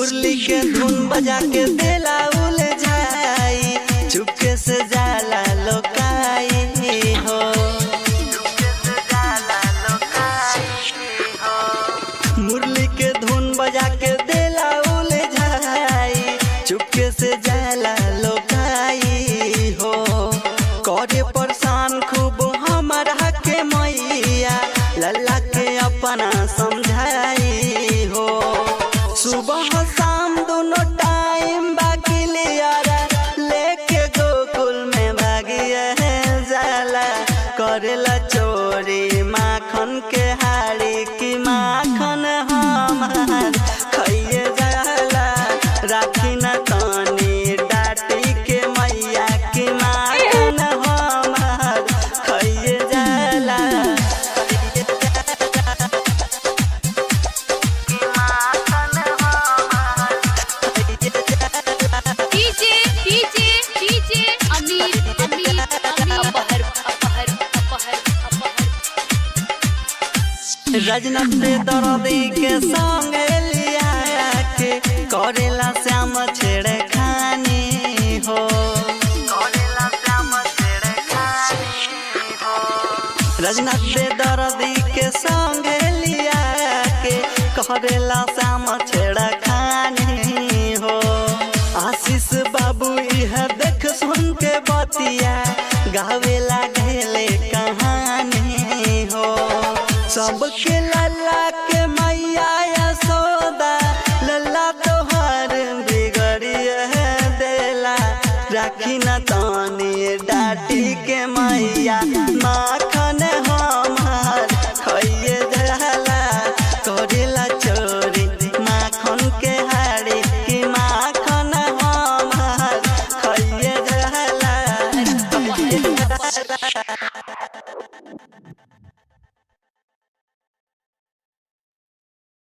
मुरली के धुन बजा के देला उलझाई, चुपके से जाला लोकाई हो। मुरली के धुन बजा के देला उलझाई, चुपके से जाला लोकाई हो। करे परेशान खूब हमारा के मैया, लल्ला के अपना समझाई हो। सुबह शाम दोनों टाइम बाकी लिया लेके गोकुल में भागिया जाला, करेला चोरी माखन के हाड़ी की माखन हमार खाइए जाला। राखी न तानी डाटी के मैया की माखन हमार खाइए जाला। रजनत दर्दी के संग लिया के करेला श्याम छेड़े खानी हो। रजनत दर्दी के संग लिया के करेला श्याम छेड़ा खानी हो। आशीष बाबू यह देख सुन के बतिया गावेला घेले कहानी हो। सबके लल्ला के मैया यशोदा, लल्ला तोहर बिगड़िए देला। राखी न तानी